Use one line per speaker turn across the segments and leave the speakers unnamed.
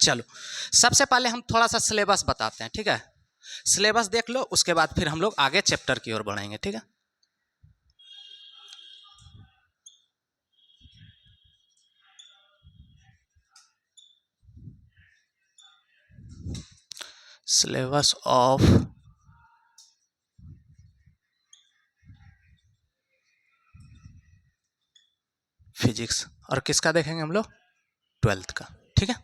चलो सबसे पहले हम थोड़ा सा सिलेबस बताते हैं, ठीक है। सिलेबस देख लो, उसके बाद फिर हम लोग आगे चैप्टर की ओर बढ़ेंगे, ठीक है। सिलेबस ऑफ फिजिक्स, और किसका देखेंगे हम लोग? 12th का, ठीक है।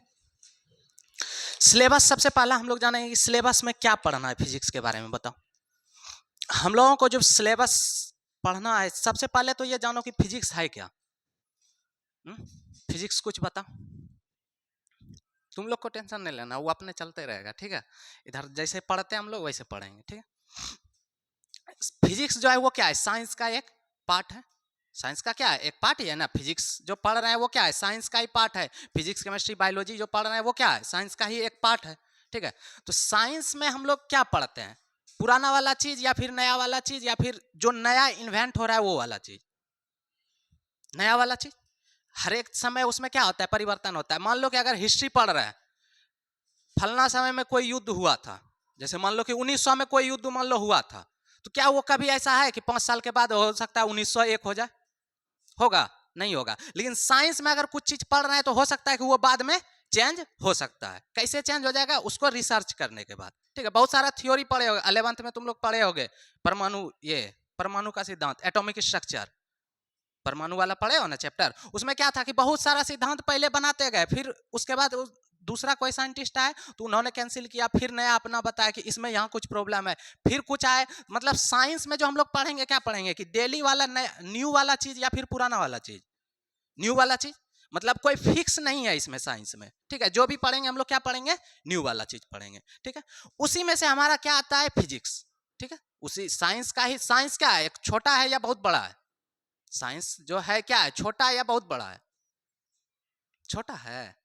सिलेबस सबसे पहला हम लोग जानेंगे कि सिलेबस में क्या पढ़ना है फिजिक्स के बारे में बताओ। हम लोगों को जो सिलेबस पढ़ना है, सबसे पहले तो ये जानो कि फिजिक्स है क्या। फिजिक्स कुछ बताओ। तुम लोग को टेंशन नहीं लेना, वो अपने चलते रहेगा, ठीक है। इधर जैसे पढ़ते हैं हम लोग वैसे पढ़ेंगे, ठीक है। फिजिक्स जो है वो क्या है? साइंस का एक पार्ट है। साइंस का क्या है? एक पार्ट ही है ना। फिजिक्स जो पढ़ रहे हैं वो क्या है? साइंस का ही पार्ट है। फिजिक्स केमिस्ट्री बायोलॉजी जो पढ़ रहे हैं वो क्या है? साइंस का ही एक पार्ट है, ठीक है। तो साइंस में हम लोग क्या पढ़ते हैं? पुराना वाला चीज या फिर नया वाला चीज, या फिर जो नया इन्वेंट हो रहा है वो वाला चीज? नया वाला चीज। हर एक समय उसमें क्या होता है? परिवर्तन होता है। मान लो कि अगर हिस्ट्री पढ़ रहे हैं, फलना समय में कोई युद्ध हुआ था, जैसे मान लो कि 1900 में कोई युद्ध मान लो हुआ था, तो क्या वो कभी ऐसा है कि 5 साल के बाद हो सकता है 1901 हो जाए? होगा? नहीं होगा। लेकिन साइंस में अगर कुछ चीज पढ़ रहे हैं तो हो सकता है कि वो बाद में चेंज हो सकता है। कैसे चेंज हो जाएगा? उसको रिसर्च करने के बाद, ठीक है। बहुत सारा थ्योरी पढ़े होगे, 11th में तुम लोग पढ़े होगे। परमाणु, ये परमाणु का सिद्धांत, एटॉमिक स्ट्रक्चर, परमाणु वाला पढ़े हो ना चैप्टर। उसमें क्या था कि बहुत सारा सिद्धांत पहले बनाते गए, फिर उसके बाद दूसरा कोई साइंटिस्ट आए तो उन्होंने कैंसिल किया, फिर नया अपना बताया कि इसमें यहाँ कुछ प्रॉब्लम है, फिर कुछ आए। मतलब साइंस में जो हम लोग पढ़ेंगे, क्या पढ़ेंगे कि डेली वाला न्यू वाला चीज या फिर पुराना वाला चीज? न्यू वाला चीज। मतलब कोई फिक्स नहीं है इसमें साइंस में, ठीक है। जो भी पढ़ेंगे हम लोग क्या पढ़ेंगे? न्यू वाला चीज पढ़ेंगे, ठीक है। उसी में से हमारा क्या आता है? फिजिक्स, ठीक है। उसी साइंस का ही। साइंस क्या है? एक छोटा है या बहुत बड़ा है? साइंस जो है क्या है? छोटा है या बहुत बड़ा है? छोटा है।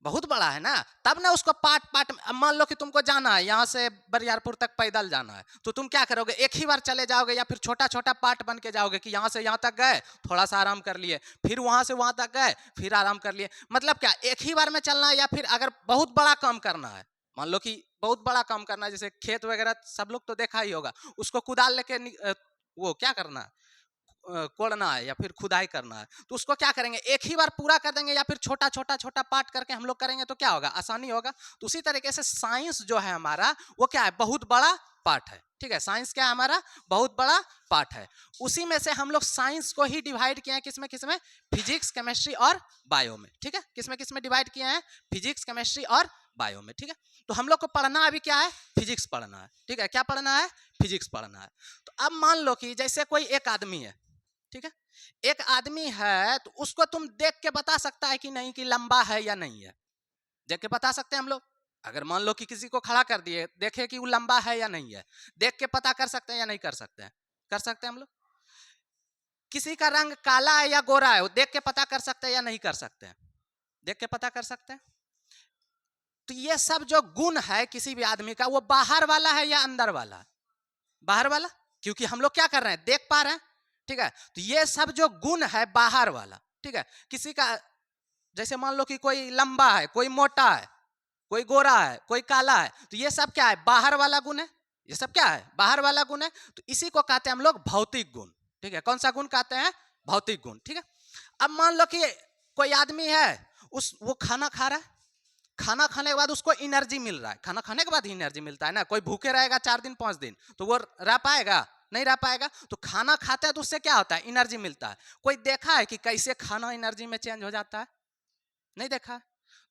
बहुत बड़ा है ना, तब ना उसको पार्ट पार्ट। मान लो कि तुमको जाना है यहाँ से बरियारपुर तक, पैदल जाना है, तो तुम क्या करोगे? एक ही बार चले जाओगे या फिर छोटा छोटा पार्ट बन के जाओगे कि यहाँ से यहाँ तक गए, थोड़ा सा आराम कर लिए, फिर वहां से वहां तक गए, फिर आराम कर लिए। मतलब क्या एक ही बार में चलना है? या फिर अगर बहुत बड़ा काम करना है, मान लो कि बहुत बड़ा काम करना है, जैसे खेत वगैरह सब लोग तो देखा ही होगा, उसको कुदाल लेके वो क्या करना है? कोड़ना है या फिर खुदाई करना है, तो उसको क्या करेंगे? एक ही बार पूरा कर देंगे या फिर छोटा छोटा छोटा पार्ट करके हम लोग करेंगे, तो क्या होगा? आसानी होगा। तो उसी तरीके से साइंस जो है हमारा, वो क्या है? बहुत बड़ा पार्ट है, ठीक है। साइंस क्या है हमारा? बहुत बड़ा पार्ट है। उसी में से हम लोग साइंस को ही डिवाइड किए हैं, किसमें किसमें? फिजिक्स, केमिस्ट्री और बायो में, ठीक है। किसमें किसमें डिवाइड किए हैं? फिजिक्स, केमिस्ट्री और बायो में, ठीक है। तो हम लोग को पढ़ना अभी क्या है? फिजिक्स पढ़ना है, ठीक है। क्या पढ़ना है? फिजिक्स पढ़ना है। तो अब मान लो कि जैसे कोई एक आदमी है, ठीक है। एक आदमी है तो उसको तुम देख के बता सकता है कि नहीं कि लंबा है या नहीं है? देख के बता सकते हैं हम लोग। अगर मान लो कि किसी को खड़ा कर दिए, देखे कि वो लंबा है या नहीं है, देख के पता कर सकते हैं या नहीं कर सकते हैं? कर सकते हैं हम लोग। किसी का रंग काला है या गोरा है, वो देख के पता कर सकते हैं या नहीं कर सकते हैं? देख के पता कर सकते हैं। तो ये सब जो गुण है किसी भी आदमी का, वो बाहर वाला है या अंदर वाला? बाहर वाला, क्योंकि हम लोग क्या कर रहे हैं? देख पा रहे हैं, ठीक है। तो ये सब जो गुण है बाहर वाला, ठीक है। किसी का जैसे मान लो कि कोई लंबा है, कोई मोटा है, कोई गोरा है, कोई काला है, तो ये सब क्या है? बाहर वाला गुण है। ये सब क्या है? बाहर वाला गुण है। तो इसी को कहते हैं हम लोग भौतिक गुण, ठीक है। कौन सा गुण कहते हैं? भौतिक गुण, ठीक है। अब मान लो कि कोई आदमी है, वो खाना खा रहा है, खाना खाने के बाद उसको एनर्जी मिल रहा है। खाना खाने के बाद ही एनर्जी मिलता है ना। कोई भूखे रहेगा 4 दिन 5 दिन तो वो रह पाएगा? नहीं रह पाएगा। तो खाना खाता है तो उससे क्या होता है? एनर्जी मिलता है। कोई देखा है कि कैसे खाना एनर्जी में चेंज हो जाता है? नहीं देखा।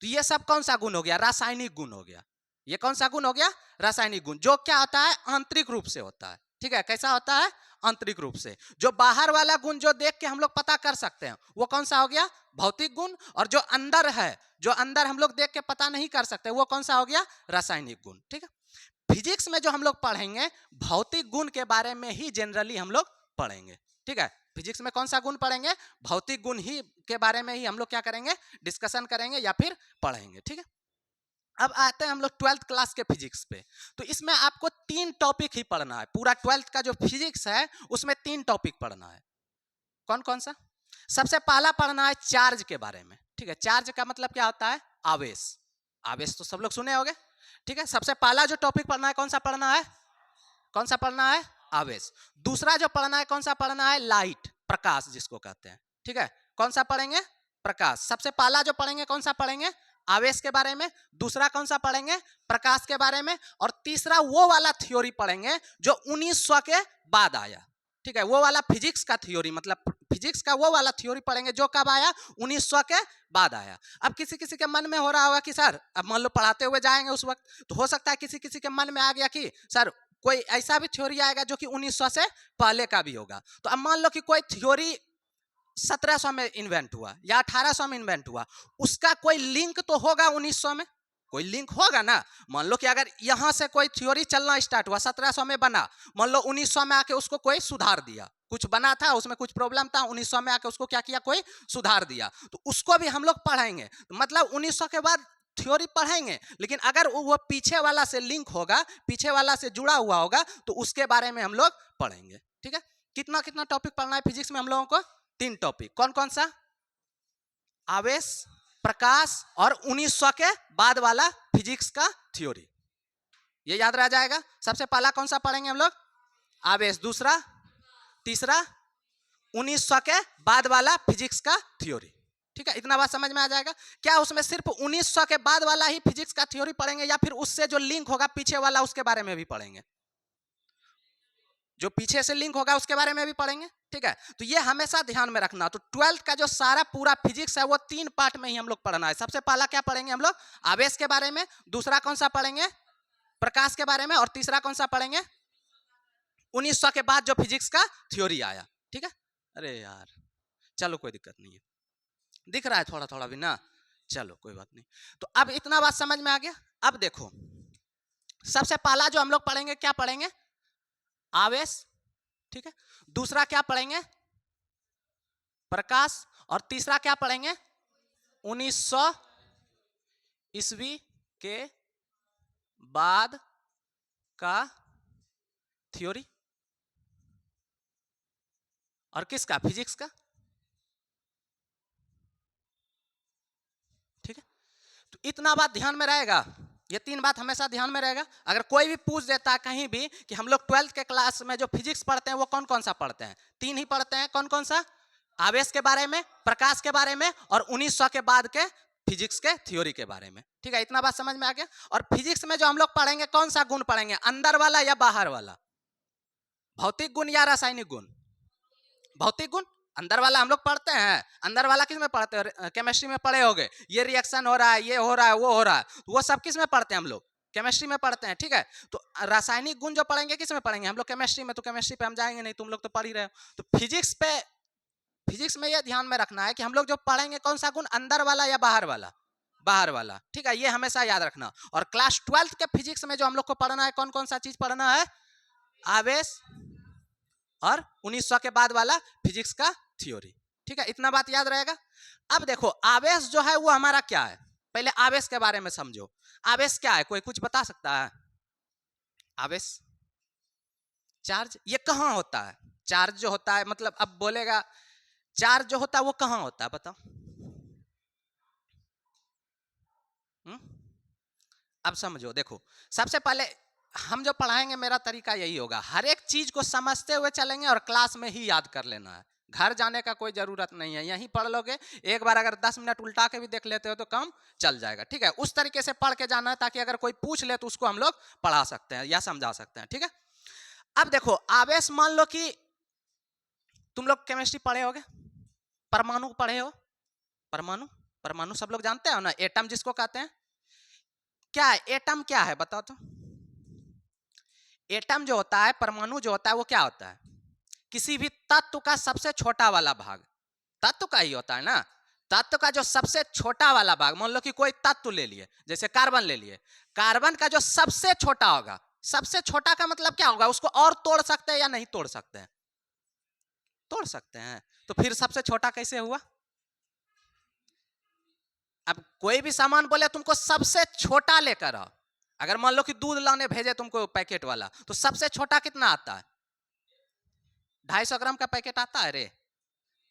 तो ये सब कौन सा गुण हो गया? रासायनिक गुण हो गया। ये कौन सा गुण हो गया? रासायनिक गुण, जो क्या होता है? आंतरिक रूप से होता है, ठीक है। कैसा होता है? आंतरिक रूप से। जो बाहर वाला गुण जो देख के हम लोग पता कर सकते हैं, वो कौन सा हो गया? भौतिक गुण। और जो अंदर है, जो अंदर हम लोग देख के पता नहीं कर सकते, वो कौन सा हो गया? रासायनिक गुण, ठीक है। फिजिक्स में जो हम लोग पढ़ेंगे, भौतिक गुण के बारे में ही जनरली हम लोग पढ़ेंगे, ठीक है। फिजिक्स में कौन सा गुण पढ़ेंगे? भौतिक गुण ही के बारे में ही हम लोग क्या करेंगे? डिस्कशन करेंगे या फिर पढ़ेंगे, ठीक है। अब आते हैं हम लोग 12th क्लास के फिजिक्स पे। तो इसमें आपको 3 टॉपिक ही पढ़ना है। पूरा 12th का जो फिजिक्स है उसमें 3 टॉपिक पढ़ना है। कौन कौन सा? सबसे पहला पढ़ना है चार्ज के बारे में, ठीक है। चार्ज का मतलब क्या होता है? आवेश। आवेश तो सब लोग सुने होंगे, ठीक है। सबसे पहला जो टॉपिक पढ़ना है कौन सा पढ़ना है, कौन सा पढ़ना है, आवेश। दूसरा जो पढ़ना है कौन सा पढ़ना है, लाइट, प्रकाश जिसको कहते हैं, ठीक है। कौन सा पढ़ेंगे, प्रकाश। सबसे पहला जो पढ़ेंगे कौन सा पढ़ेंगे, आवेश के बारे में। दूसरा कौन सा पढ़ेंगे, प्रकाश के बारे में। और तीसरा वो वाला थ्योरी पढ़ेंगे जो 1900 के बाद आया, ठीक है। वो वाला फिजिक्स का थ्योरी, मतलब फिजिक्स का वो वाला थ्योरी पढ़ेंगे जो कब आया, 1900 के बाद आया। अब किसी किसी के मन में हो रहा होगा कि सर, अब मान लो पढ़ाते हुए जाएंगे उस वक्त, तो हो सकता है किसी किसी के मन में आ गया कि सर कोई ऐसा भी थ्योरी आएगा जो कि 1900 से पहले का भी होगा। तो अब मान लो कि कोई थ्योरी 1700 में इन्वेंट हुआ या 1800 में इन्वेंट हुआ, उसका कोई लिंक तो होगा 1900 में, कोई लिंक होगा ना। मान लो कि अगर यहां से कोई थ्योरी चलना स्टार्ट हुआ, 1700 में बना, मान लो 1900 में आके उसको कोई सुधार दिया, कुछ बना था उसमें कुछ प्रॉब्लम था, 1900 में आके उसको क्या किया, कोई सुधार दिया, तो उसको भी हम लोग पढ़ेंगे। तो मतलब 1900 के बाद थ्योरी पढ़ेंगे, लेकिन अगर वो पीछे वाला से लिंक होगा, पीछे वाला से जुड़ा हुआ होगा, तो उसके बारे में हम लोग पढ़ेंगे, ठीक है। कितना कितना टॉपिक पढ़ना है फिजिक्स में हम लोगों को, 3 टॉपिक। कौन कौन सा, आवेश, प्रकाश और 1900 के बाद वाला फिजिक्स का थ्योरी, ये याद रह जाएगा। सबसे पहला कौन सा पढ़ेंगे हम लोग, आवेश। दूसरा, तीसरा 1900 के बाद वाला फिजिक्स का थ्योरी, ठीक है। इतना बात समझ में आ जाएगा। क्या उसमें सिर्फ 1900 के बाद वाला ही फिजिक्स का थ्योरी पढ़ेंगे या फिर उससे जो लिंक होगा पीछे वाला उसके बारे में भी पढ़ेंगे, जो पीछे से लिंक होगा उसके बारे में भी पढ़ेंगे, ठीक है। तो ये हमेशा ध्यान में रखना। तो 12th का जो सारा पूरा फिजिक्स है वो 3 पार्ट में ही हम लोग पढ़ना है। सबसे पहला क्या पढ़ेंगे हम लोग, आवेश के बारे में। दूसरा कौन सा पढ़ेंगे, प्रकाश के बारे में। और तीसरा कौन सा पढ़ेंगे, 1900 के बाद जो फिजिक्स का थ्योरी आया, ठीक है। अरे यार चलो कोई दिक्कत नहीं है, दिख रहा है थोड़ा थोड़ा भी ना, चलो कोई बात नहीं। तो अब इतना बात समझ में आ गया। अब देखो सबसे पहला जो हम लोग पढ़ेंगे, क्या पढ़ेंगे, आवेश, ठीक है। दूसरा क्या पढ़ेंगे, प्रकाश। और तीसरा क्या पढ़ेंगे, 1900 ईस्वी के बाद का थ्योरी। और किसका, फिजिक्स का, ठीक है। तो इतना बात ध्यान में रहेगा, ये 3 बात हमेशा ध्यान में रहेगा। अगर कोई भी पूछ देता है कहीं भी कि हम लोग 12th के क्लास में जो फिजिक्स पढ़ते हैं वो कौन कौन सा पढ़ते हैं, 3 ही पढ़ते हैं। कौन कौन सा, आवेश के बारे में, प्रकाश के बारे में और 1900 के बाद के फिजिक्स के थ्योरी के बारे में, ठीक है। इतना बात समझ में आ गया। और फिजिक्स में जो हम लोग पढ़ेंगे कौन सा गुण पढ़ेंगे, अंदर वाला या बाहर वाला, भौतिक गुण या रासायनिक गुण, भौतिक गुण। अंदर वाला हम लोग पढ़ते हैं, अंदर वाला किस में पढ़ते हैं, केमिस्ट्री में पढ़े होंगे, ये रिएक्शन हो रहा है, ये हो रहा है, वो हो रहा है, तो वो सब किस में पढ़ते हैं हम लोग, केमिस्ट्री में पढ़ते हैं, ठीक है। तो रासायनिक गुण जो पढ़ेंगे किस में पढ़ेंगे हम लोग, केमिस्ट्री में। तो केमिस्ट्री पे हम जाएंगे नहीं, तुम लोग तो पढ़ ही रहे हो। तो फिजिक्स पे, फिजिक्स में यह ध्यान में रखना है कि हम लोग जो पढ़ेंगे कौन सा गुण, अंदर वाला या बाहर वाला, बाहर वाला, ठीक है। ये हमेशा याद रखना। और क्लास 12th के फिजिक्स में जो हम लोग को पढ़ना है, कौन कौन सा चीज पढ़ना है, आवेश और 1900 के बाद वाला फिजिक्स का थ्योरी, ठीक है। इतना बात याद रहेगा। अब देखो आवेश जो है वो हमारा क्या है, पहले आवेश के बारे में समझो। आवेश क्या है, कोई कुछ बता सकता है, आवेश, चार्ज। ये कहाँ होता है, चार्ज जो होता है, मतलब अब बोलेगा चार्ज जो होता है वो कहाँ होता है, बताओ। अब समझो, देखो सबसे पहले हम जो पढ़ाएंगे मेरा तरीका यही होगा, हर एक चीज को समझते हुए चलेंगे और क्लास में ही याद कर लेना है, घर जाने का कोई जरूरत नहीं है, यहीं पढ़ लोगे। एक बार अगर 10 मिनट उल्टा के भी देख लेते हो तो काम चल जाएगा, ठीक है। उस तरीके से पढ़ के जाना है ताकि अगर कोई पूछ ले तो उसको हम लोग पढ़ा सकते हैं या समझा सकते हैं, ठीक है। अब देखो आवेश, मान लो कि तुम लोग केमिस्ट्री पढ़े होगे, परमाणु पढ़े हो, परमाणु, परमाणु सब लोग जानते हो ना, एटम जिसको कहते हैं। क्या है एटम, क्या है बताओ तो। एटम जो होता है, परमाणु जो होता है वो क्या होता है, किसी भी तत्व का सबसे छोटा वाला भाग, तत्व का ही होता है ना। तत्व का जो सबसे छोटा वाला भाग, मान लो कि कोई तत्व ले लिए, जैसे कार्बन ले लिए, कार्बन का जो सबसे छोटा होगा, सबसे छोटा का मतलब क्या होगा, उसको और तोड़ सकते हैं या नहीं तोड़ सकते हैं, तोड़ सकते हैं। तो फिर सबसे छोटा कैसे हुआ, अब कोई भी सामान बोले तुमको सबसे छोटा लेकर आओ, अगर मान लो कि दूध लाने भेजे तुमको पैकेट वाला, तो सबसे छोटा कितना आता है, 250 ग्राम का पैकेट आता है रे,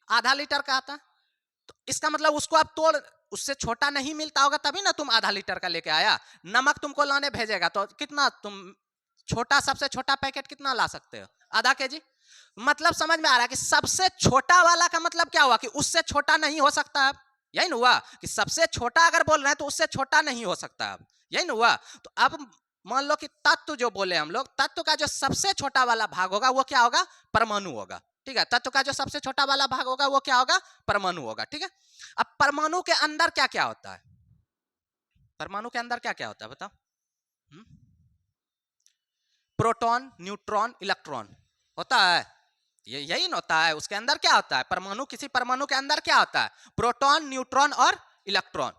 आधा लीटर का आता है। तो इसका मतलब उसको आप तोड़, उससे छोटा नहीं मिलता होगा तभी ना तुम आधा लीटर का लेके आया। नमक तुमको लाने भेजेगा तो कितना तुम छोटा, सबसे छोटा पैकेट कितना ला सकते हो? आधा केजी। मतलब समझ में आ रहा है कि सबसे छोटा वाला का मतलब क्या हुआ कि उससे छोटा नहीं हो सकता। अब यही ना हुआ कि सबसे छोटा अगर बोल रहे हैं तो उससे छोटा नहीं हो सकता। अब यही ना हुआ। तो अब मान लो कि तत्व जो बोले हम लोग, तत्व का जो सबसे छोटा वाला भाग होगा वो क्या होगा? परमाणु होगा। ठीक है, तत्व का जो सबसे छोटा वाला भाग होगा वो क्या होगा? परमाणु होगा। ठीक है, अब परमाणु के अंदर क्या क्या होता है? परमाणु के अंदर क्या क्या होता है बताओ? प्रोटॉन, न्यूट्रॉन, इलेक्ट्रॉन होता है। ये यही ना होता है। उसके अंदर क्या होता है? परमाणु, किसी परमाणु के अंदर क्या होता है? प्रोटॉन, न्यूट्रॉन और इलेक्ट्रॉन।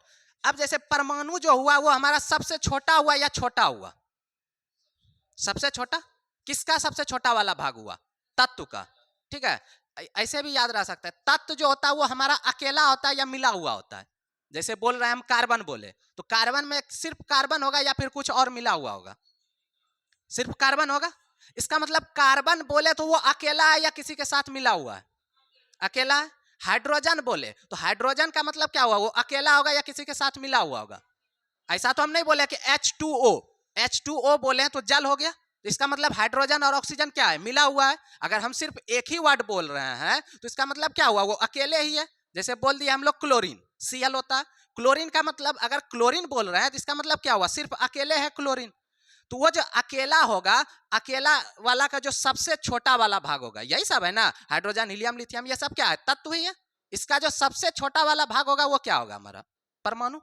अब जैसे परमाणु जो हुआ वो हमारा सबसे छोटा हुआ या छोटा हुआ? सबसे छोटा। किसका सबसे छोटा वाला भाग हुआ? तत्व का। ठीक है, ऐसे भी याद रह सकता है। तत्व जो होता है वो हमारा अकेला होता है या मिला हुआ होता है? जैसे बोल रहे हैं हम कार्बन बोले तो कार्बन में सिर्फ कार्बन होगा या फिर कुछ और मिला हुआ होगा? सिर्फ कार्बन होगा। इसका मतलब कार्बन बोले तो वो अकेला है या किसी के साथ मिला हुआ है? अकेला है। हाइड्रोजन बोले तो हाइड्रोजन का मतलब क्या हुआ? वो अकेला होगा या किसी के साथ मिला हुआ होगा? ऐसा तो हम नहीं बोले कि H2O, H2O बोले तो जल हो गया। तो इसका मतलब हाइड्रोजन और ऑक्सीजन क्या है? मिला हुआ है। अगर हम सिर्फ एक ही वर्ड बोल रहे हैं तो इसका मतलब क्या हुआ? वो अकेले ही है। जैसे बोल दिया हम लोग क्लोरीन, Cl होता है। क्लोरीन का मतलब अगर क्लोरीन बोल रहे हैं तो इसका मतलब क्या हुआ? सिर्फ अकेले है क्लोरीन। तो वो जो अकेला होगा, अकेला वाला का जो सबसे छोटा वाला भाग होगा, यही सब है ना। हाइड्रोजन, हीलियम, लिथियम, ये सब क्या है? तत्व ही है। इसका जो सबसे छोटा वाला भाग होगा वो क्या होगा? हमारा परमाणु।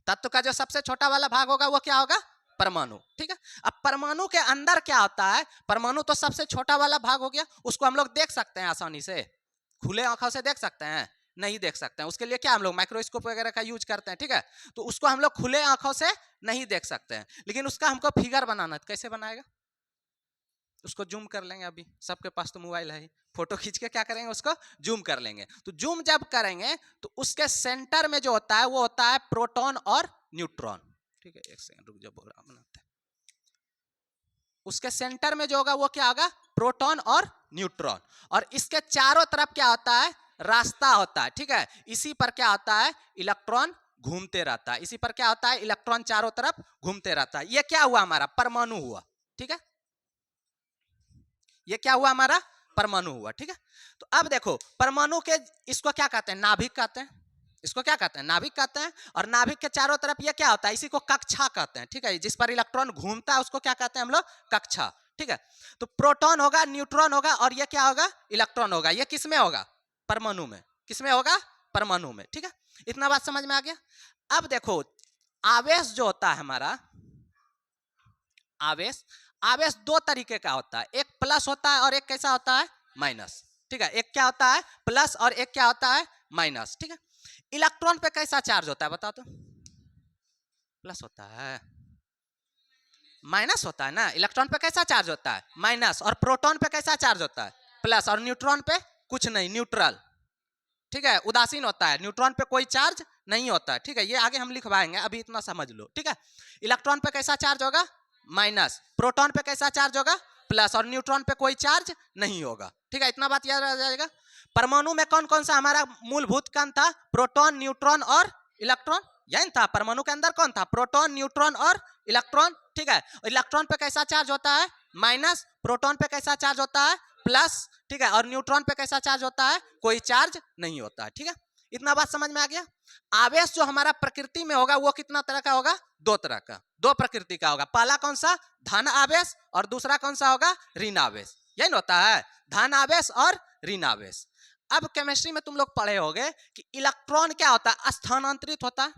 तत्व का जो सबसे छोटा वाला भाग होगा वो क्या होगा? परमाणु। ठीक है, अब परमाणु के अंदर क्या होता है? परमाणु तो सबसे छोटा वाला भाग हो गया। उसको हम लोग देख सकते हैं आसानी से? खुले आंखों से देख सकते हैं? नहीं देख सकते हैं। उसके लिए क्या हम लोग माइक्रोस्कोप वगैरह का यूज करते हैं। ठीक है, तो उसको हम लोग खुले आंखों से नहीं देख सकते हैं। लेकिन उसका हमको फिगर बनाना, कैसे बनाएगा? उसको जूम कर लेंगे। अभी सबके पास तो मोबाइल है ही, फोटो खींच के क्या करेंगे? उसको जूम कर लेंगे। तो जूम जब करेंगे तो उसके सेंटर में जो होता है वो होता है प्रोटॉन और न्यूट्रॉन। ठीक है, एक सेकंड रुक जाओ, प्रोग्राम बनाते हैं। उसके सेंटर में जो होगा वो क्या होगा? प्रोटॉन और न्यूट्रॉन। और इसके चारों तरफ क्या होता है? रास्ता होता है। ठीक है, इसी पर क्या होता है? इलेक्ट्रॉन घूमते रहता है। इसी पर क्या होता है? इलेक्ट्रॉन चारों तरफ घूमते रहता है। ये क्या हुआ? हमारा परमाणु हुआ। ठीक है, ये क्या हुआ? हमारा परमाणु हुआ। ठीक है, तो अब देखो परमाणु के, इसको क्या कहते हैं? नाभिक कहते हैं। इसको क्या कहते हैं? नाभिक कहते हैं। और नाभिक के चारों तरफ ये क्या होता है? इसी को कक्षा कहते हैं। ठीक है, जिस पर इलेक्ट्रॉन घूमता है उसको क्या कहते हैं हम लोग? कक्षा। ठीक है, तो प्रोटॉन होगा, न्यूट्रॉन होगा और ये क्या होगा? इलेक्ट्रॉन होगा। ये किस में होगा? परमाणु में। किस में होगा? परमाणु में। ठीक है, इतना बात समझ में आ गया। अब देखो आवेश जो होता है हमारा, आवेश, आवेश दो तरीके का होता है। एक प्लस होता है और एक कैसा होता है? माइनस। ठीक है, एक क्या होता है? प्लस और एक क्या होता है? माइनस। ठीक है, इलेक्ट्रॉन पे कैसा चार्ज होता है बताओ तो? प्लस होता है। माइनस होता है ना। इलेक्ट्रॉन पे कैसा चार्ज होता है? माइनस। और प्रोटॉन पे कैसा चार्ज होता है? प्लस। और न्यूट्रॉन पे कुछ नहीं, न्यूट्रल। ठीक है, उदासीन होता है। न्यूट्रॉन पे कोई चार्ज नहीं होता है। ठीक है, ये आगे हम लिखवाएंगे, अभी इतना समझ लो। ठीक है, इलेक्ट्रॉन पे कैसा चार्ज होगा? माइनस। प्रोटॉन पे कैसा चार्ज होगा? प्लस। और न्यूट्रॉन पे कोई चार्ज नहीं होगा। ठीक है, इतना बात याद रह जाएगा। परमाणु में कौन कौन सा हमारा मूलभूत कण था? प्रोटॉन, न्यूट्रॉन और इलेक्ट्रॉन। यही था परमाणु के अंदर। कौन था? प्रोटॉन, न्यूट्रॉन और इलेक्ट्रॉन। ठीक है, इलेक्ट्रॉन पे कैसा चार्ज होता है? माइनस। प्रोटॉन पे कैसा चार्ज होता है? प्लस। ठीक है, और न्यूट्रॉन पे कैसा चार्ज होता है? कोई चार्ज नहीं होता है। ठीक है, इतना बात समझ में आ गया। आवेश जो हमारा प्रकृति में होगा वो कितना तरह का होगा? दो तरह का, दो प्रकृति का होगा। पहला कौन सा? धन आवेश। और दूसरा कौन सा होगा? ऋण आवेश। यही ना होता है, धन आवेश और ऋण आवेश। अब केमिस्ट्री में तुम लोग पढ़े होगे कि इलेक्ट्रॉन क्या होता है? स्थानांतरित होता है।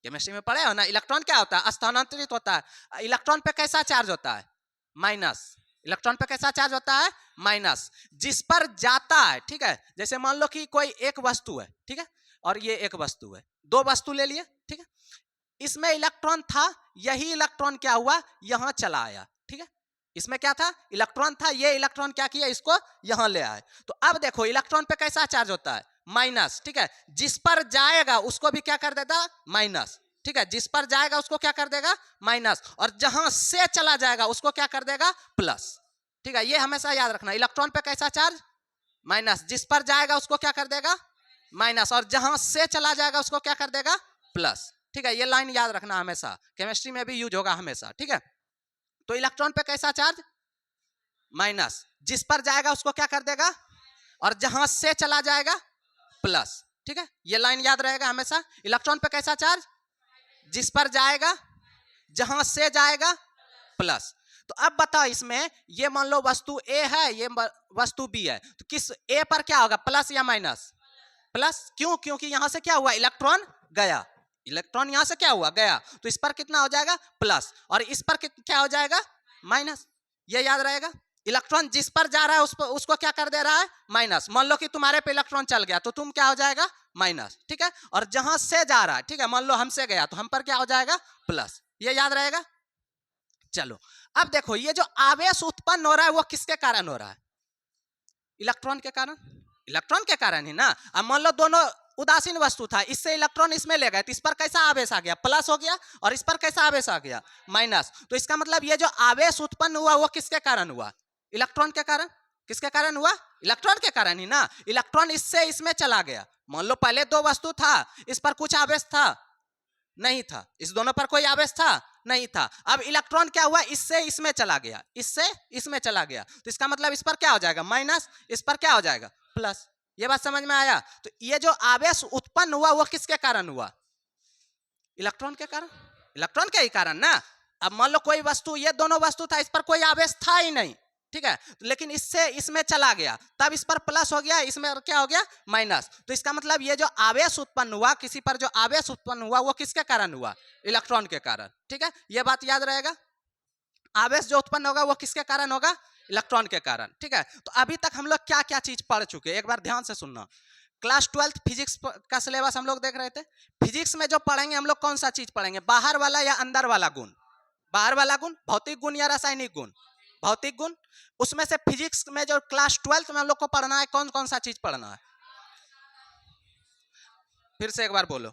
केमिस्ट्री में पढ़े हो ना, इलेक्ट्रॉन क्या होता है? स्थानांतरित होता है। इलेक्ट्रॉन पे कैसा चार्ज होता है? माइनस। इलेक्ट्रॉन पे कैसा चार्ज होता है? माइनस। जिस पर जाता है, ठीक है, जैसे मान लो कि कोई एक वस्तु है, ठीक है, और ये एक वस्तु है, दो वस्तु ले लिए, ठीक है, इसमें इलेक्ट्रॉन था, यही इलेक्ट्रॉन क्या हुआ? यहां चला आया। ठीक है, इसमें क्या था? इलेक्ट्रॉन था, ये इलेक्ट्रॉन क्या किया? इसको यहां ले आए। तो अब देखो इलेक्ट्रॉन पे कैसा चार्ज होता है? माइनस। ठीक है, जिस पर जाएगा उसको भी क्या कर देता? माइनस। ठीक है, जिस पर जाएगा उसको क्या कर देगा? माइनस। और जहां से चला जाएगा उसको क्या कर देगा? प्लस। ठीक है, ये हमेशा याद रखना। इलेक्ट्रॉन पे कैसा चार्ज? माइनस। जिस पर जाएगा उसको क्या कर देगा? माइनस, और जहां से चला जाएगा उसको क्या कर देगा, प्लस। ठीक है, ये लाइन याद रखना हमेशा, केमिस्ट्री में भी यूज होगा हमेशा। ठीक है, तो इलेक्ट्रॉन पे कैसा चार्ज, माइनस, जिस पर जाएगा उसको क्या कर देगा, और जहां से चला जाएगा प्लस। ठीक है, ये लाइन याद रहेगा हमेशा। इलेक्ट्रॉन पे कैसा चार्ज, जिस पर जाएगा, जहां से जाएगा प्लस। तो अब बताओ इसमें, ये मान लो वस्तु ए है, ये वस्तु बी है, तो किस ए पर क्या होगा, प्लस या माइनस, प्लस। क्यों, क्योंकि यहां से क्या हुआ, इलेक्ट्रॉन गया, इलेक्ट्रॉन यहां से क्या हुआ, गया, तो इस पर कितना हो जाएगा, प्लस, और इस पर क्या हो जाएगा, माइनस। ये याद रहेगा, इलेक्ट्रॉन जिस पर जा रहा है उस पर, उसको क्या कर दे रहा है, माइनस। मान लो कि तुम्हारे पे इलेक्ट्रॉन चल गया तो तुम क्या हो जाएगा, माइनस। ठीक है, और जहां से जा रहा है, ठीक है, मान लो हमसे गया तो हम पर क्या हो जाएगा, प्लस। ये याद रहेगा। चलो अब देखो, ये जो आवेश उत्पन्न हो रहा है वो किसके कारण हो रहा है, इलेक्ट्रॉन के कारण, इलेक्ट्रॉन के कारण ही ना। अब मान लो दोनों उदासीन वस्तु था, इससे इलेक्ट्रॉन इसमें ले गए तो इस पर कैसा आवेश आ गया, प्लस हो गया, और इस पर कैसा आवेश आ गया, माइनस। तो इसका मतलब ये जो आवेश उत्पन्न हुआ वो किसके कारण हुआ, इलेक्ट्रॉन के कारण। किसके कारण हुआ, इलेक्ट्रॉन के कारण ही ना। इलेक्ट्रॉन इससे इसमें चला गया, मान लो पहले दो वस्तु था, इस पर कुछ आवेश था, नहीं था, इस दोनों पर कोई आवेश था, नहीं था। अब इलेक्ट्रॉन क्या हुआ, इससे इसमें चला गया, इससे इसमें चला गया, तो इसका मतलब इस पर क्या हो जाएगा, माइनस, इस पर क्या हो जाएगा, प्लस। ये बात समझ में आया। तो ये जो आवेश उत्पन्न हुआ वो किसके कारण हुआ, इलेक्ट्रॉन के कारण, इलेक्ट्रॉन के ही कारण ना। अब मान लो कोई वस्तु, ये दोनों वस्तु था, इस पर कोई आवेश था ही नहीं, ठीक है, लेकिन इससे इसमें चला गया, तब इस पर प्लस हो गया, इसमें क्या हो गया, माइनस। तो इसका मतलब ये जो आवेश उत्पन्न हुआ, किसी पर जो आवेश उत्पन्न हुआ वो किसके कारण हुआ, इलेक्ट्रॉन के कारण। ठीक है, ये बात याद रहेगा, आवेश जो उत्पन्न होगा वो किसके कारण होगा, इलेक्ट्रॉन के कारण। ठीक है, तो अभी तक हम लोग क्या क्या चीज पढ़ चुके, एक बार ध्यान से सुनना। क्लास 12 फिजिक्स का सिलेबस हम लोग देख रहे थे। फिजिक्स में जो पढ़ेंगे हम लोग कौन सा चीज पढ़ेंगे, बाहर वाला या अंदर वाला गुण, बाहर वाला गुण, भौतिक गुण या रासायनिक गुण, भौतिक गुण। उसमें से फिजिक्स में जो क्लास 12 में हम लोग को पढ़ना है, कौन कौन सा चीज पढ़ना है, फिर से एक बार बोलो,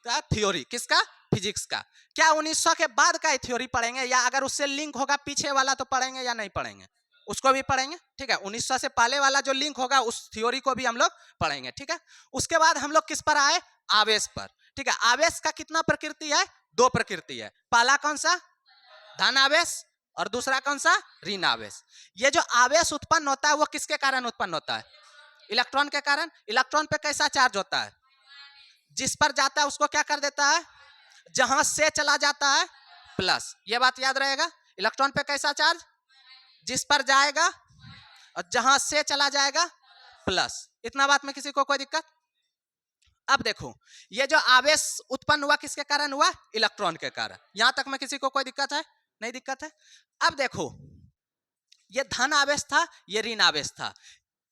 क्या थ्योरी, किसका, फिजिक्स का। क्या 1900 के बाद का थ्योरी पढ़ेंगे, या अगर उससे लिंक होगा पीछे वाला तो पढ़ेंगे या नहीं पढ़ेंगे, उसको भी पढ़ेंगे। ठीक है, 1900 से पहले वाला जो लिंक होगा उस थ्योरी को भी हम लोग पढ़ेंगे। ठीक है, उसके बाद हम लोग किस पर आए, आवेश पर। ठीक है, आवेश का कितना प्रकृति है, दो प्रकृति है। पहला कौन सा, धन आवेश, और दूसरा कौन सा, ऋण आवेश। ये जो आवेश उत्पन्न होता है वो किसके कारण उत्पन्न होता है, इलेक्ट्रॉन के कारण। इलेक्ट्रॉन पे कैसा चार्ज होता है, जिस पर जाता है उसको क्या कर देता है, जहां से चला जाता है प्लस। ये बात याद रहेगा, इलेक्ट्रॉन पे कैसा चार्ज, जिस पर जाएगा और जहां से चला जाएगा प्लस। इतना बात में किसी को कोई दिक्कत। अब देखो, ये जो आवेश उत्पन्न हुआ किसके कारण हुआ, इलेक्ट्रॉन के कारण। यहां तक में किसी को कोई दिक्कत है, नहीं दिक्कत है। अब देखो, ये धन आवेश था, ये ऋण आवेश था।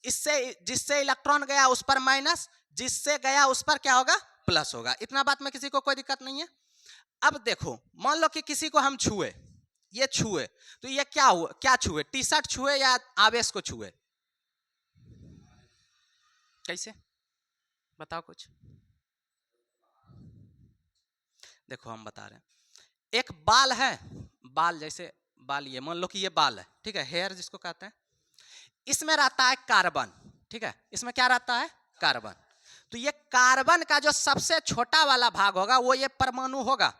इससे, जिससे इलेक्ट्रॉन गया उस पर माइनस, जिससे गया उस पर क्या होगा, प्लस होगा। इतना बात में किसी को कोई दिक्कत नहीं है। अब देखो, मान लो कि किसी को हम छुए, ये छुए, तो ये क्या हुआ, क्या छुए, टी शर्ट छुए या आवेश को छुए, कैसे बताओ कुछ। देखो हम बता रहे हैं, एक बाल है, बाल जैसे बाल, ये मान लो कि ये बाल है, ठीक है, हेयर जिसको कहते हैं। इसमें रहता है कार्बन, ठीक है, इसमें क्या रहता है, कार्बन। तो ये कार्बन का जो सबसे छोटा वाला भाग होगा वो ये परमाणु होगा,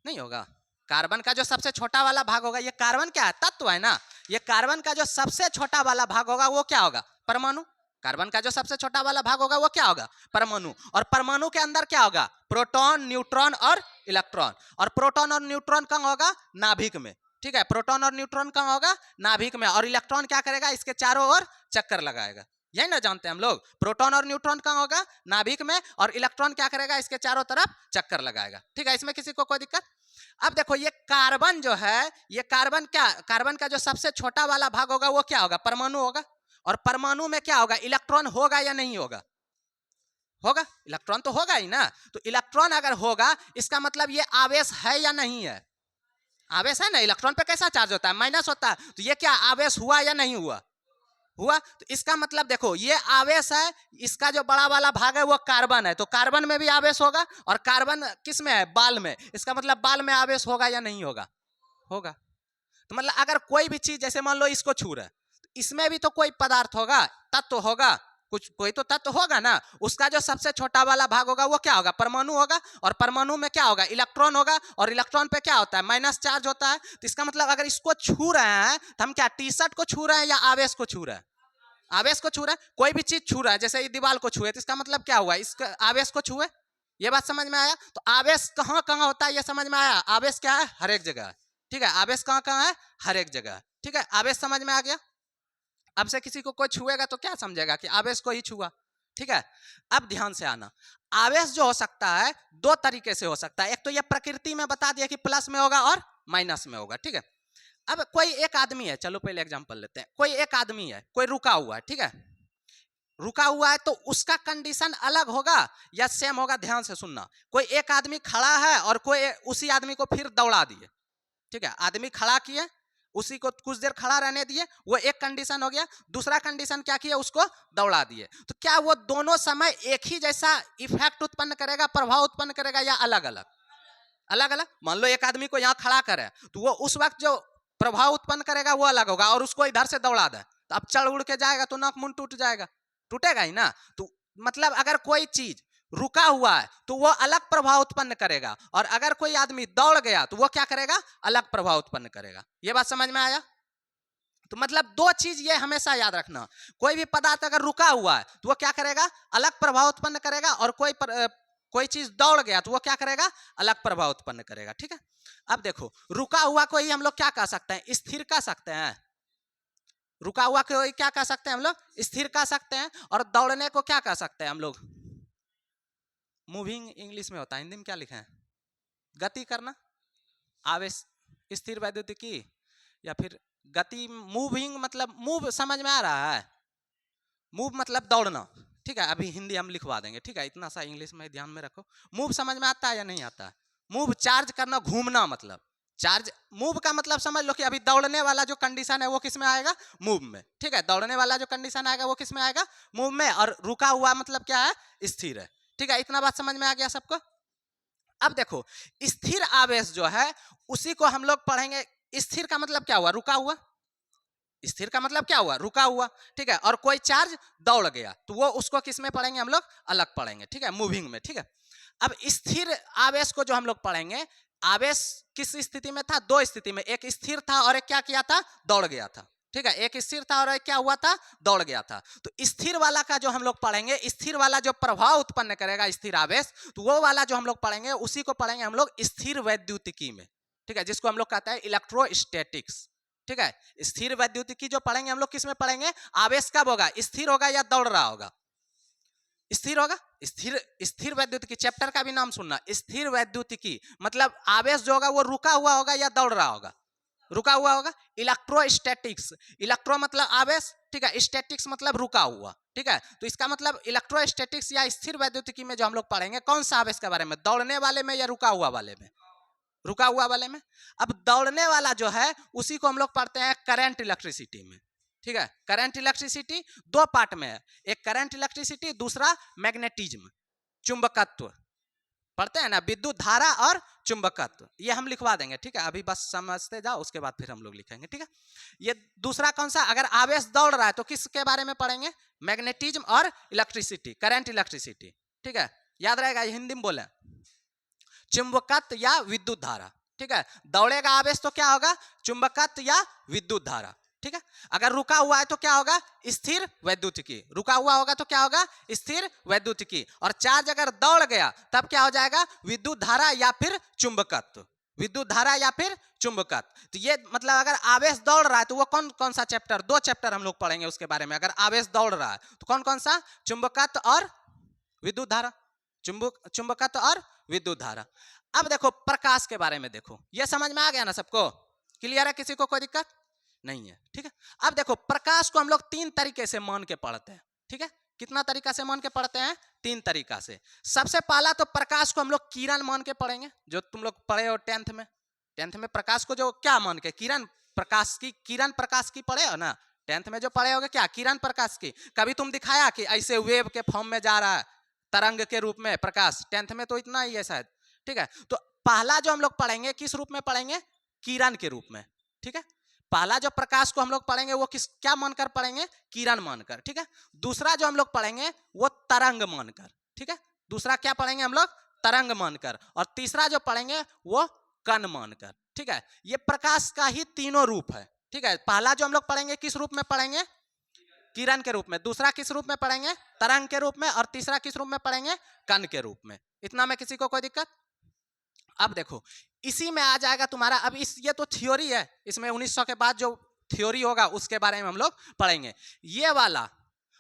नहीं होगा। कार्बन का जो सबसे छोटा वाला भाग होगा, ये कार्बन क्या है, तत्व है ना। ये कार्बन का जो सबसे छोटा वाला भाग होगा वो क्या होगा, परमाणु। कार्बन का जो सबसे छोटा वाला भाग होगा वो क्या होगा, परमाणु। और परमाणु के अंदर क्या होगा, प्रोटॉन, न्यूट्रॉन और इलेक्ट्रॉन। और प्रोटॉन और न्यूट्रॉन कहाँ होगा, नाभिक में। ठीक है, प्रोटॉन और न्यूट्रॉन कहाँ होगा, नाभिक में। और इलेक्ट्रॉन क्या करेगा, इसके चारों ओर चक्कर लगाएगा। यही ना जानते हैं हम लोग, प्रोटॉन और न्यूट्रॉन कहाँ होगा, नाभिक में, और इलेक्ट्रॉन क्या करेगा, इसके चारों तरफ चक्कर लगाएगा। ठीक है, इसमें किसी को कोई दिक्कत। अब देखो, ये कार्बन जो है, ये कार्बन क्या, कार्बन का जो सबसे छोटा वाला भाग होगा वो क्या होगा, परमाणु होगा। और परमाणु में क्या होगा, इलेक्ट्रॉन होगा या नहीं होगा, होगा, इलेक्ट्रॉन तो होगा ही ना। तो इलेक्ट्रॉन अगर होगा, इसका मतलब ये आवेश है या नहीं है, आवेश है ना। इलेक्ट्रॉन पे कैसा चार्ज होता है, माइनस होता है। तो ये क्या आवेश हुआ या नहीं हुआ, हुआ। तो इसका मतलब देखो, ये आवेश है, इसका जो बड़ा वाला भाग है वो कार्बन है, तो कार्बन में भी आवेश होगा। और कार्बन किस में है, बाल में। इसका मतलब बाल में आवेश होगा या नहीं होगा, होगा। तो मतलब अगर कोई भी चीज, जैसे मान लो इसको छू रहा है, तो इसमें भी तो कोई पदार्थ होगा, तत्व होगा, कुछ कोई तो तत्व होगा ना। उसका जो सबसे छोटा वाला भाग होगा वो क्या होगा, परमाणु होगा। और परमाणु में क्या होगा, इलेक्ट्रॉन होगा। और इलेक्ट्रॉन पे क्या होता है, माइनस चार्ज होता है। तो इसका मतलब अगर इसको छू रहे हैं तो हम क्या टी शर्ट को छू रहे हैं या आवेश को छू रहे हैं? आवेश को छू रहे हैं। कोई भी चीज छू रहा है, जैसे दीवार को छुए तो इसका मतलब क्या हुआ, इसका आवेश को छुए। ये बात समझ में आया। तो आवेश कहां कहां होता है ये समझ में आया। आवेश क्या है, हर एक जगह। ठीक है, आवेश कहां कहां है, हर एक जगह। ठीक है, आवेश समझ में आ गया। अब से किसी को कोई छुएगा तो क्या समझेगा कि आवेश को ही छुआ। ठीक है, अब ध्यान से आना। आवेश जो हो सकता है दो तरीके से हो सकता है। एक तो ये प्रकृति में बता दिया कि प्लस में होगा और माइनस में होगा। ठीक है, अब कोई एक आदमी है, चलो पहले एग्जांपल लेते हैं। कोई एक आदमी है, कोई रुका हुआ है। ठीक है, रुका हुआ है तो उसका कंडीशन अलग होगा या सेम होगा। ध्यान से सुनना। कोई एक आदमी खड़ा है और कोई उसी आदमी को फिर दौड़ा दिए। ठीक है, आदमी खड़ा किए, उसी को कुछ देर खड़ा रहने दिए, वो एक कंडीशन हो गया। दूसरा कंडीशन क्या किया, उसको दौड़ा दिए। तो क्या वो दोनों समय एक ही जैसा इफेक्ट उत्पन्न करेगा, प्रभाव उत्पन्न करेगा, या अलग अलग? अलग अलग। मान लो एक आदमी को यहाँ खड़ा करे तो वो उस वक्त जो प्रभाव उत्पन्न करेगा वो अलग होगा, और उसको इधर से दौड़ा दे तो अब चढ़ उड़ के जाएगा तो नाक मुंह टूट जाएगा, टूटेगा ही ना। तो मतलब अगर कोई चीज रुका हुआ है तो वो अलग प्रभाव उत्पन्न करेगा, और अगर कोई आदमी दौड़ गया तो वो क्या करेगा, अलग प्रभाव उत्पन्न करेगा। ये बात समझ में आया। तो मतलब दो चीज ये हमेशा याद रखना। कोई भी पदार्थ अगर रुका हुआ है तो वो क्या करेगा, अलग प्रभाव उत्पन्न करेगा, और कोई चीज दौड़ गया तो वो क्या करेगा, अलग प्रभाव उत्पन्न करेगा। ठीक है, अब देखो रुका हुआ को ही हम लोग क्या कह सकते हैं, स्थिर कह सकते हैं। रुका हुआ को ही क्या कह सकते हैं हम लोग, स्थिर कह सकते हैं। और दौड़ने को क्या कह सकते हैं हम लोग, मूविंग इंग्लिश में होता है, हिंदी में क्या लिखे हैं, गति करना। आवेश, स्थिर वैद्युतिकी, या फिर गति। मूविंग मतलब मूव, समझ में आ रहा है। मूव मतलब दौड़ना। ठीक है, अभी हिंदी हम लिखवा देंगे। ठीक है, इतना सा इंग्लिश में ध्यान में रखो। मूव समझ में आता है या नहीं आता है? मूव चार्ज करना, घूमना, मतलब चार्ज। मूव का मतलब समझ लो कि अभी दौड़ने वाला जो कंडीशन है वो किस में आएगा, मूव में। ठीक है, दौड़ने वाला जो कंडीशन आएगा वो किस में आएगा, मूव में। और रुका हुआ मतलब क्या है, स्थिर है। ठीक है, इतना बात समझ में आ गया सबको। अब देखो स्थिर आवेश जो है उसी को हम लोग पढ़ेंगे। स्थिर का मतलब क्या हुआ, रुका हुआ। स्थिर का मतलब क्या हुआ, रुका हुआ। ठीक है, और कोई चार्ज दौड़ गया तो वो उसको किस में पढ़ेंगे हम लोग, अलग पढ़ेंगे। ठीक है, मूविंग में। ठीक है, अब स्थिर आवेश को जो हम लोग पढ़ेंगे, आवेश किस स्थिति में था, दो स्थिति में। एक स्थिर था और एक क्या किया था, दौड़ गया था। ठीक है, एक स्थिर था और एक क्या हुआ था, दौड़ गया था। तो स्थिर वाला का जो हम लोग पढ़ेंगे, स्थिर वाला जो प्रभाव उत्पन्न करेगा स्थिर आवेश, तो वो वाला जो हम लोग पढ़ेंगे उसी को पढ़ेंगे हम लोग स्थिर वैद्युतिकी में। ठीक है, जिसको हम लोग कहते हैं इलेक्ट्रोस्टैटिक्स। ठीक है, स्थिर वैद्युतिकी जो पढ़ेंगे हम लोग किस में पढ़ेंगे, आवेश कब होगा, स्थिर होगा या दौड़ रहा होगा, स्थिर होगा। स्थिर, स्थिर वैद्युतिकी चैप्टर का भी नाम सुनना, स्थिर वैद्युतिकी। मतलब आवेश जो होगा वो रुका हुआ होगा या दौड़ रहा होगा, रुका हुआ होगा। इलेक्ट्रोस्टैटिक्स, इलेक्ट्रो मतलब आवेश। ठीक है, स्टैटिक्स मतलब रुका हुआ। ठीक है, तो इसका मतलब इलेक्ट्रोस्टैटिक्स या स्थिर वैद्युतिकी में जो हम लोग पढ़ेंगे, कौन सा आवेश के बारे में, दौड़ने वाले में या रुका हुआ वाले में, रुका हुआ वाले में। अब दौड़ने वाला जो है उसी को हम लोग पढ़ते हैं करंट इलेक्ट्रिसिटी में। ठीक है, करंट इलेक्ट्रिसिटी दो पार्ट में है, एक करंट इलेक्ट्रिसिटी, दूसरा मैग्नेटिज्म, चुंबकत्व। पढ़ते हैं ना, विद्युत धारा और चुंबकत्व, ये हम लिखवा देंगे। ठीक है, अभी बस समझते जाओ, उसके बाद फिर हम लोग लिखेंगे। ठीक है, ये दूसरा कौन सा, अगर आवेश दौड़ रहा है तो किसके बारे में पढ़ेंगे, मैग्नेटिज्म और इलेक्ट्रिसिटी, करंट इलेक्ट्रिसिटी। ठीक है, याद रहेगा, हिंदी में बोले चुंबकत्व या विद्युत धारा। ठीक है, दौड़ेगा आवेश तो क्या होगा, चुंबकत्व या विद्युत धारा। ठीक है, अगर रुका हुआ है तो क्या होगा, स्थिर वैद्युतिकी। रुका हुआ होगा तो क्या होगा, स्थिर वैद्युतिकी। और चार्ज अगर दौड़ गया तब क्या हो जाएगा, विद्युत धारा या फिर चुंबकत्व, विद्युत धारा या फिर चुंबकत्व। तो ये मतलब अगर आवेश दौड़ रहा है तो वो कौन कौन सा चैप्टर, दो चैप्टर हम लोग पढ़ेंगे उसके बारे में। अगर आवेश दौड़ रहा है तो कौन कौन सा, चुंबकत्व और विद्युत धारा, चुंबकत्व और विद्युत धारा। अब देखो प्रकाश के बारे में, देखो ये समझ में आ गया ना सबको, क्लियर है, किसी को कोई दिक्कत नहीं है। ठीक है, अब देखो प्रकाश को हम लोग तीन तरीके से मान के पढ़ते हैं। ठीक है, कितना तरीका से मान के पढ़ते हैं, तीन तरीका से। सबसे पहला तो प्रकाश को हम लोग किरण मान के पढ़ेंगे, जो तुम लोग पढ़े हो टेंथ में। टेंथ में प्रकाश को जो क्या मान के, किरण प्रकाश की, किरण प्रकाश की पढ़े हो ना, टेंथ में जो पढ़े होगे क्या, किरण प्रकाश की। कभी तुम दिखाया कि ऐसे वेव के फॉर्म में जा रहा है, तरंग के रूप में प्रकाश, टेंथ में तो इतना ही है शायद। ठीक है, तो पहला जो हम लोग पढ़ेंगे किस रूप में पढ़ेंगे, किरण के रूप में। ठीक है, पहला जो प्रकाश को हम लोग पढ़ेंगे वो क्या मानकर पढ़ेंगे? किरण मानकर, ठीक है। दूसरा जो हम लोग पढ़ेंगे वो तरंग मानकर, ठीक है। दूसरा क्या पढ़ेंगे हम लोग? तरंग मानकर। और तीसरा जो पढ़ेंगे वो कण मानकर, ठीक है। ये प्रकाश का ही तीनों रूप है, ठीक है। पहला जो हम लोग पढ़ेंगे किस रूप में पढ़ेंगे? किरण के रूप में। दूसरा किस रूप में पढ़ेंगे? तरंग के रूप में। और तीसरा किस रूप में पढ़ेंगे? कण के रूप में। इतना में किसी को कोई दिक्कत? अब देखो इसी में आ जाएगा तुम्हारा, अब ये तो थ्योरी है, इसमें 1900 के बाद जो थ्योरी होगा उसके बारे में हम लोग पढ़ेंगे। ये वाला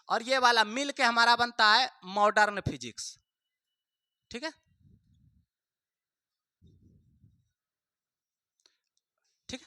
और ये वाला मिल के हमारा बनता है मॉडर्न फिजिक्स, ठीक है। ठीक है,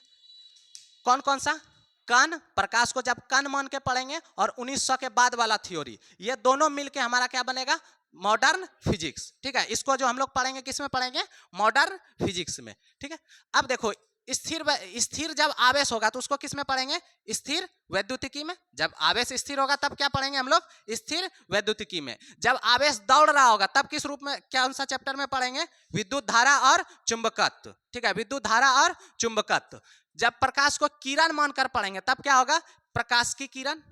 कौन कौन सा? कण, प्रकाश को जब कण मान के पढ़ेंगे, और 1900 के बाद वाला थ्योरी, ये दोनों मिलके हमारा क्या बनेगा? मॉडर्न फिजिक्स, ठीक है। इसको जो हम लोग पढ़ेंगे किस में पढ़ेंगे? मॉडर्न फिजिक्स में, ठीक है। अब देखो स्थिर जब आवेश होगा तो उसको किस में पढ़ेंगे? स्थिर वैद्युतिकी में। जब आवेश स्थिर होगा तब क्या पढ़ेंगे हम लोग? स्थिर वैद्युतिकी में। जब आवेश दौड़ रहा होगा तब किस रूप में, कौन सा चैप्टर में पढ़ेंगे? विद्युत धारा और चुंबकत्व, ठीक है। विद्युत धारा और चुंबकत्व। जब प्रकाश को किरण मानकर पढ़ेंगे तब क्या होगा? प्रकाश की किरण,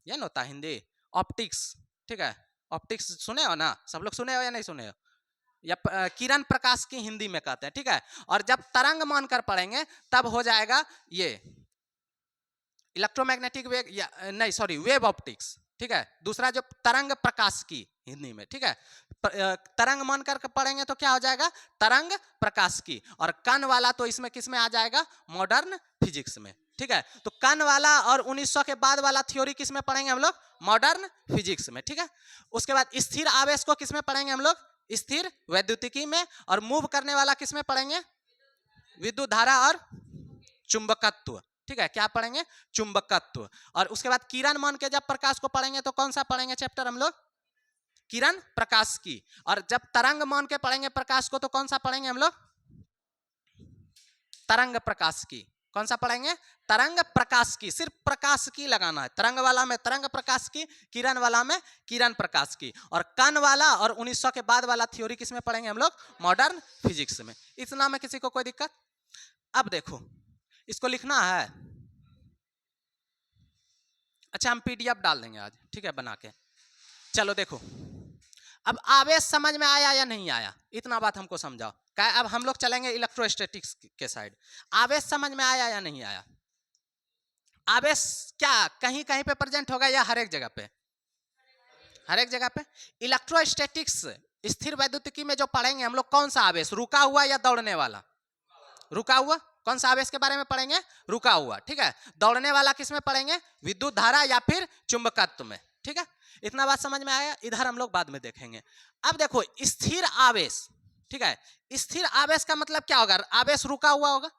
ये ना होता हिंदी, ऑप्टिक्स, ठीक है। ऑप्टिक्स सुने हो ना? सब लोग सुने हो या नहीं सुने हो? या किरण प्रकाश की हिंदी में कहते हैं, ठीक है। और जब तरंग मानकर पढ़ेंगे तब हो जाएगा ये इलेक्ट्रोमैग्नेटिक वेव, या नहीं सॉरी वेव ऑप्टिक्स, ठीक है। दूसरा जो तरंग प्रकाश की हिंदी में, ठीक है। तरंग मानकर पढ़ेंगे तो क्या हो जाएगा? तरंग प्रकाश की। और कण वाला तो इसमें किस में आ जाएगा? मॉडर्न फिजिक्स में, ठीक है। तो कण वाला और 1900 के बाद वाला थ्योरी किस में पढ़ेंगे हम लोग? मॉडर्न फिजिक्स में, ठीक है। उसके बाद स्थिर आवेश को किस में पढ़ेंगे हम लोग? स्थिर वैद्युतिकी में। और मूव करने वाला किस में पढ़ेंगे? विद्युत धारा और चुंबकत्व, ठीक है। क्या पढ़ेंगे? चुंबकत्व। और उसके बाद किरण मान के जब प्रकाश को पढ़ेंगे तो कौन सा पढ़ेंगे चैप्टर हम लोग? किरण प्रकाश की। और जब तरंग मान के पढ़ेंगे प्रकाश को तो कौन सा पढ़ेंगे हम लोग? तरंग प्रकाश की। कौन सा पढ़ेंगे? तरंग प्रकाश की। सिर्फ प्रकाश की लगाना है, तरंग वाला में तरंग प्रकाश की, किरण वाला में किरण प्रकाश की। और कण वाला और 1900 के बाद वाला थ्योरी किस में पढ़ेंगे हम लोग? मॉडर्न फिजिक्स में। इतना में किसी को कोई दिक्कत? अब देखो इसको लिखना है, अच्छा हम पीडीएफ डाल देंगे आज, ठीक है, बना के। चलो देखो अब आवेश समझ में आया या नहीं आया? इतना बात हमको समझाओ। क्या अब हम लोग चलेंगे इलेक्ट्रोस्टैटिक्स के साइड। आवेश समझ में आया या नहीं आया? आवेश क्या कहीं कहीं पे प्रेजेंट होगा या हर एक जगह पे? हर एक जगह पे। इलेक्ट्रोस्टैटिक्स स्थिर वैद्युतिकी में जो पढ़ेंगे हम लोग, कौन सा आवेश? रुका हुआ या दौड़ने वाला? रुका हुआ। कौन सा आवेश के बारे में पढ़ेंगे? रुका हुआ, ठीक है। दौड़ने वाला किस में पढ़ेंगे? विद्युत धारा या फिर चुंबकत्व में, ठीक है। इतना बात समझ में आया? इधर हम लोग बाद में देखेंगे। अब देखो स्थिर आवेश, ठीक है। स्थिर आवेश का मतलब क्या होगा? आवेश रुका हुआ होगा।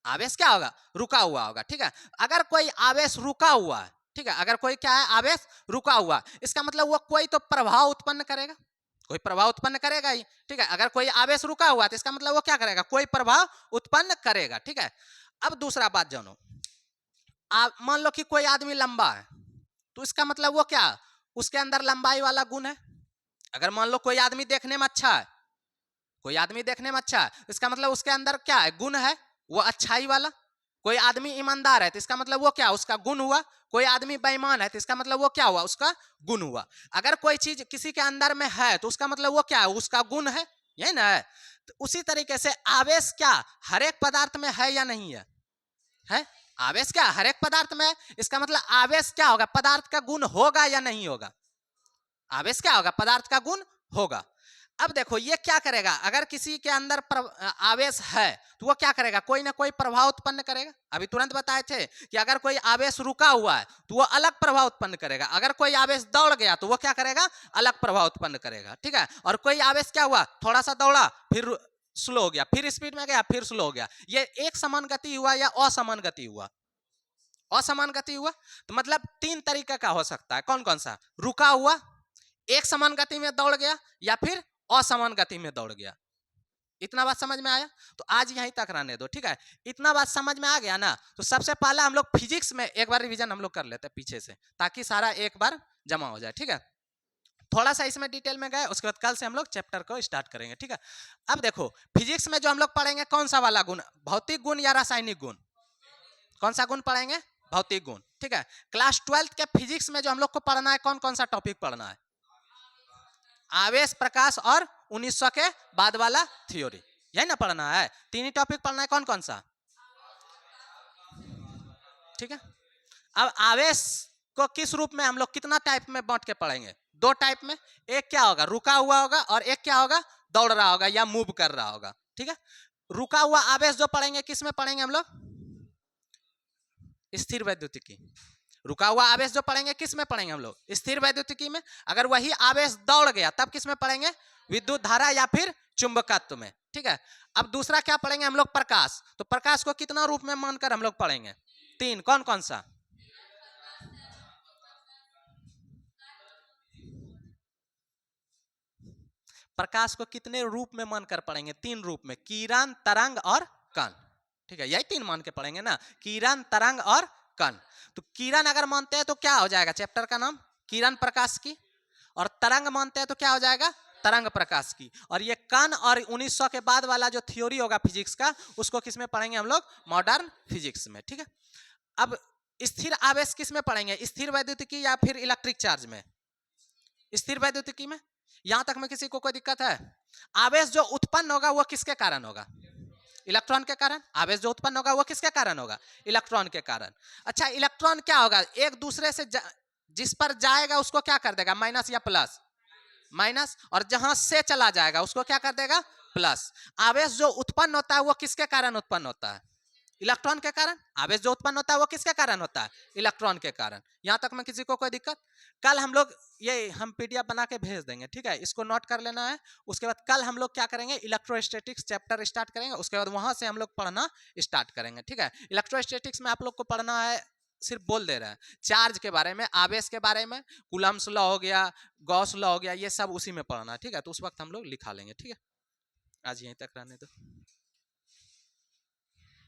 आवेश क्या होगा? रुका हुआ होगा, ठीक है। अगर कोई आवेश रुका हुआ है, ठीक है, अगर कोई क्या है? आवेश रुका हुआ, इसका मतलब वो कोई तो प्रभाव उत्पन्न करेगा, कोई प्रभाव उत्पन्न करेगा ही, ठीक है। अगर कोई आवेश रुका हुआ तो इसका मतलब वो क्या करेगा? कोई प्रभाव उत्पन्न करेगा, ठीक है। अब दूसरा बात जानो, मान लो कि कोई आदमी लंबा है तो इसका मतलब वो क्या? उसके अंदर लंबाई वाला गुण है। अगर मान लो कोई आदमी देखने में अच्छा है, कोई आदमी देखने में अच्छा है, इसका मतलब उसके अंदर क्या है? गुण है, वो अच्छाई वाला। कोई आदमी ईमानदार है तो इसका मतलब वो क्या? उसका गुण हुआ। कोई आदमी बेईमान है तो इसका मतलब वो क्या हुआ? उसका गुण हुआ। अगर कोई चीज किसी के अंदर में है तो उसका मतलब वो क्या है? उसका गुण है, यही ना है। तो उसी तरीके से आवेश क्या हर एक पदार्थ में है या नहीं है? है। आवेश क्या हर एक पदार्थ में है। इसका मतलब आवेश क्या होगा? पदार्थ का गुण होगा या नहीं होगा? आवेश क्या होगा? पदार्थ का गुण होगा। अब देखो ये क्या करेगा? अगर किसी के अंदर आवेश है तो वो क्या करेगा? कोई ना कोई प्रभाव उत्पन्न करेगा। अभी तुरंत बताए थे कि अगर कोई आवेश रुका हुआ है तो वो अलग प्रभाव उत्पन्न करेगा। अगर कोई आवेश दौड़ गया तो वो क्या करेगा? अलग प्रभाव उत्पन्न करेगा, ठीक है। और कोई आवेश क्या हुआ? थोड़ा सा दौड़ा फिर स्लो हो गया, फिर स्पीड में गया, फिर स्लो हो गया। ये एक समान गति हुआ या असमान गति हुआ? असमान गति हुआ। तो मतलब तीन तरीका का हो सकता है। कौन कौन सा? रुका हुआ, एक समान गति में दौड़ गया, या फिर असमान गति में दौड़ गया। इतना बात समझ में आया? तो आज यहीं तक रहने दो, ठीक है। इतना बात समझ में आ गया ना? तो सबसे पहले हम लोग फिजिक्स में एक बार रिवीजन हम लोग कर लेते हैं पीछे से, ताकि सारा एक बार जमा हो जाए, ठीक है। थोड़ा सा इसमें डिटेल में गए, उसके बाद कल से हम लोग चैप्टर को स्टार्ट करेंगे, ठीक है। अब देखो फिजिक्स में जो हम लोग पढ़ेंगे कौन सा वाला गुण? भौतिक गुण या रासायनिक गुण? कौन सा गुण पढ़ेंगे? भौतिक गुण, ठीक है। क्लास 12 के फिजिक्स में जो हम लोग को पढ़ना है, कौन कौन सा टॉपिक पढ़ना है? आवेश, प्रकाश और 1900 के बाद वाला थ्योरी, यही ना पढ़ना है। तीन ही टॉपिक पढ़ना है, कौन कौन सा? ठीक है। अब आवेश को किस रूप में हम लोग कितना टाइप में बांट के पढ़ेंगे? दो टाइप में। एक क्या होगा? रुका हुआ होगा, और एक क्या होगा? दौड़ रहा होगा या मूव कर रहा होगा, ठीक है। रुका हुआ आवेश जो पढ़ेंगे, किस में पढ़ेंगे हम लोग? स्थिर वैद्युतिकी। रुका हुआ आवेश जो पढ़ेंगे, किस में पढ़ेंगे हम लोग? स्थिर वैद्युतिकी में। अगर वही आवेश दौड़ गया, तब किस में पढ़ेंगे? विद्युत धारा या फिर चुंबकत्व में, ठीक है। अब दूसरा क्या पढ़ेंगे हम लोग? प्रकाश। तो प्रकाश को कितना रूप में मानकर हम लोग पढ़ेंगे? तीन। कौन कौन सा? प्रकाश को कितने रूप में मानकर पढ़ेंगे? तीन रूप में, किरण, तरंग और कण, ठीक है। यही तीन मान के पढ़ेंगे ना, किरण, तरंग और कण। तो किरण अगर मानते हैं तो क्या हो जाएगा? चैप्टर का नाम किरण प्रकाश की। और तरंग मानते हैं तो क्या हो जाएगा? तरंग प्रकाश की। और ये कण और 1900 के बाद वाला जो थ्योरी होगा फिजिक्स का, उसको किस में पढ़ेंगे हम लोग? मॉडर्न फिजिक्स में, ठीक है। अब स्थिर आवेश किस में पढ़ेंगे? स्थिर वैद्युतिकी या फिर इलेक्ट्रिक चार्ज में? स्थिर वैद्युतिकी में। यहां तक में किसी को कोई दिक्कत है? आवेश जो उत्पन्न होगा वो किसके कारण होगा? इलेक्ट्रॉन के कारण। आवेश जो उत्पन्न होगा वो किसके कारण होगा? इलेक्ट्रॉन के कारण। अच्छा, इलेक्ट्रॉन क्या होगा? एक दूसरे से जिस पर जाएगा उसको क्या कर देगा? माइनस या प्लस? माइनस। और जहां से चला जाएगा उसको क्या कर देगा? प्लस। आवेश जो उत्पन्न होता है वो किसके कारण उत्पन्न होता है? इलेक्ट्रॉन के कारण। आवेश जो उत्पन्न होता है वो किसके कारण होता है? इलेक्ट्रॉन के कारण। यहां तक में किसी को कोई दिक्कत? कल हम लोग ये हम पीडीएफ बना के भेज देंगे, ठीक है। इसको नोट कर लेना है। उसके बाद कल हम लोग क्या करेंगे? इलेक्ट्रोस्टैटिक्स चैप्टर स्टार्ट करेंगे। उसके बाद वहां से हम लोग पढ़ना स्टार्ट करेंगे, ठीक है। इलेक्ट्रोस्टैटिक्स में आप लोग को पढ़ना है, सिर्फ बोल दे रहे हैं, चार्ज के बारे में, आवेश के बारे में, कूलम्ब्स लॉ हो गया, गॉस लॉ हो गया, ये सब उसी में पढ़ना है, ठीक है। तो उस वक्त हम लोग लिखा लेंगे, ठीक है। आज यहीं तक रहने दो।